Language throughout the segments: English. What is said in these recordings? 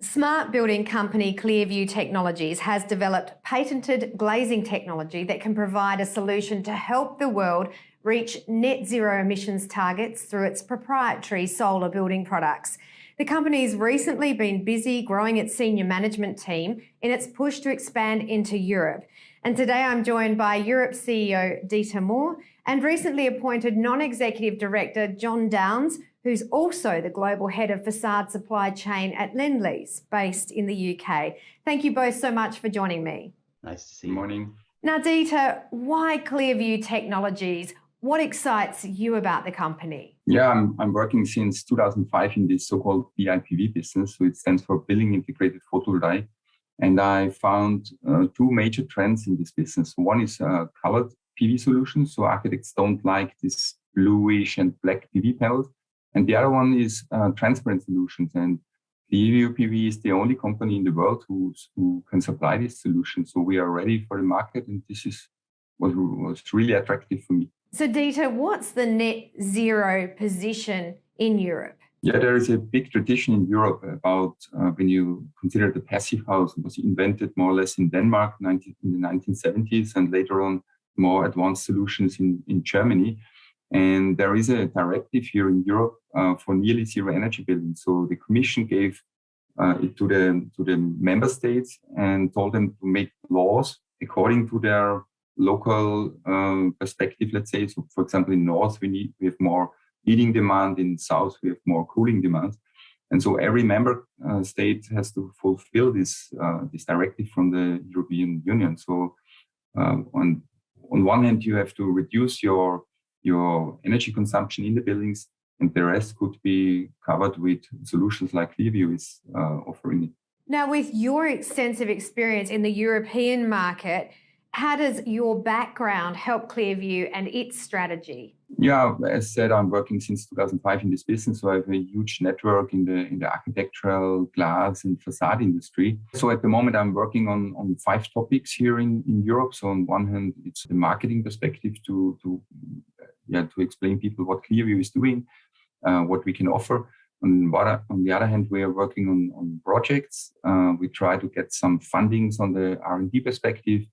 Smart building company Clearview Technologies has developed patented glazing technology that can provide a solution to help the world reach net zero emissions targets through its proprietary solar building products. The company's recently been busy growing its senior management team in its push to expand into Europe. And today I'm joined by Europe CEO Dieter Moor and recently appointed non-executive director John Downs, who's also the global head of facade supply chain at Lendlease, based in the UK. Thank you both so much for joining me. Nice to see you. Good morning. Now, Dieter, why Clearview Technologies? What excites you about the company? Yeah, I'm working since 2005 in this so-called BIPV business, so it stands for Building Integrated Photovoltaic. And I found two major trends in this business. One is colored PV solutions, so architects don't like this bluish and black PV panels. And the other one is transparent solutions. And Clearview PV is the only company in the world who can supply this solution. So we are ready for the market, and this was really attractive for me. So Dieter, what's the net zero position in Europe? Yeah, there is a big tradition in Europe about when you consider the passive house. It was invented more or less in Denmark in the 1970s, and later on more advanced solutions in Germany. And there is a directive here in Europe for nearly zero energy buildings. So the Commission gave it to the member states and told them to make laws according to their local perspective, let's say. So, for example, in North, we have more heating demand. In South, we have more cooling demand. And so every member state has to fulfill this directive from the European Union. So on one hand, you have to reduce your energy consumption in the buildings, and the rest could be covered with solutions like Clearview is offering it. Now, with your extensive experience in the European market, how does your background help Clearview and its strategy? Yeah, as said, I'm working since 2005 in this business, so I have a huge network in the architectural, glass, and facade industry. So at the moment, I'm working on 5 topics here in Europe. So on one hand, it's the marketing perspective to explain people what Clearview is doing, what we can offer. On the other hand, we are working on projects. We try to get some fundings on the R&D perspective,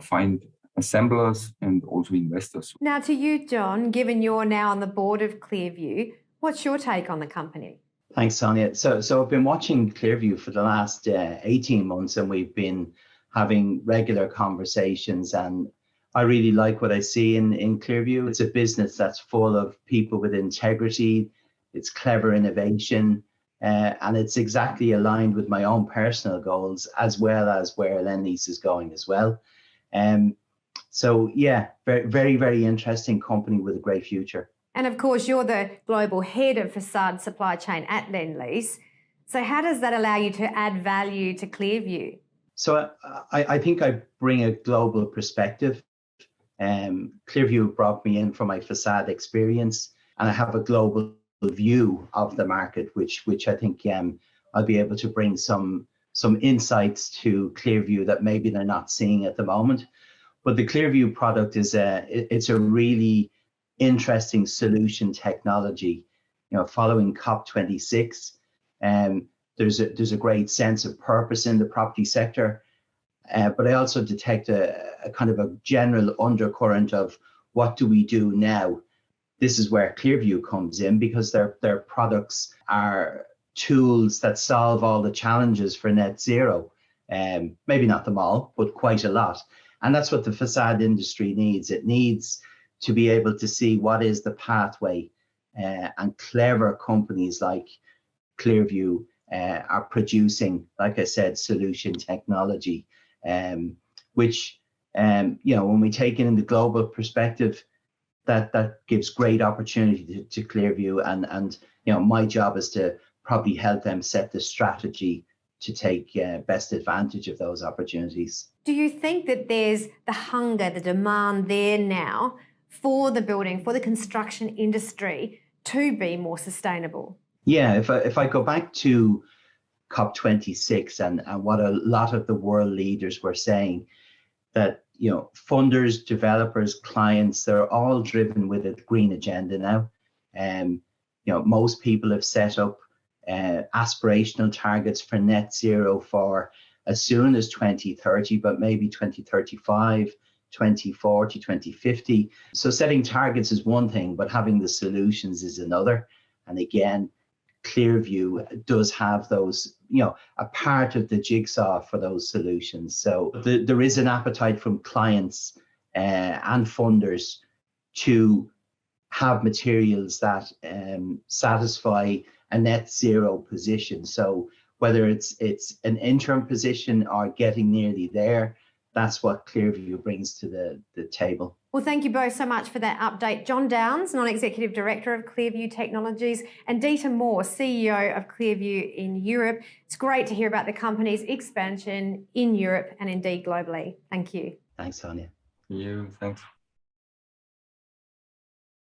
find assemblers and also investors. Now to you, John, given you're now on the board of Clearview, what's your take on the company? Thanks, Sonia. So I've been watching Clearview for the last 18 months, and we've been having regular conversations, and I really like what I see in Clearview. It's a business that's full of people with integrity, it's clever innovation, and it's exactly aligned with my own personal goals, as well as where Lendlease is going as well. So yeah, very, very, very interesting company with a great future. And of course, you're the global head of facade supply chain at Lendlease. So how does that allow you to add value to Clearview? So I think I bring a global perspective. Clearview brought me in for my facade experience, and I have a global view of the market, which I think I'll be able to bring some insights to Clearview that maybe they're not seeing at the moment. But the Clearview product is it's a really interesting solution technology. You know, following COP26, there's a great sense of purpose in the property sector, but I also detect a kind of a general undercurrent of what do we do now. This is where Clearview comes in, because their products are tools that solve all the challenges for net zero. Maybe not them all, but quite a lot. And that's what the facade industry needs. It needs to be able to see what is the pathway, and clever companies like Clearview are producing, like I said, solution technology, which, when we take it in the global perspective, that gives great opportunity to Clearview. And my job is to probably help them set the strategy to take best advantage of those opportunities. Do you think that there's the hunger, the demand there now for the building, for the construction industry to be more sustainable? Yeah, if I go back to COP26 and what a lot of the world leaders were saying, that funders, developers, clients, they're all driven with a green agenda now. Most people have set up aspirational targets for net zero for as soon as 2030, but maybe 2035, 2040, 2050. So setting targets is one thing, but having the solutions is another. And again, Clearview does have those, a part of the jigsaw for those solutions. So there is an appetite from clients and funders to have materials that satisfy a net zero position. So whether it's an interim position or getting nearly there, that's what Clearview brings to the table. Well, thank you both so much for that update. John Downs, Non-Executive Director of Clearview Technologies, and Dieter Moor, CEO of Clearview in Europe. It's great to hear about the company's expansion in Europe and indeed globally. Thank you. Thanks, Sonia. Thanks.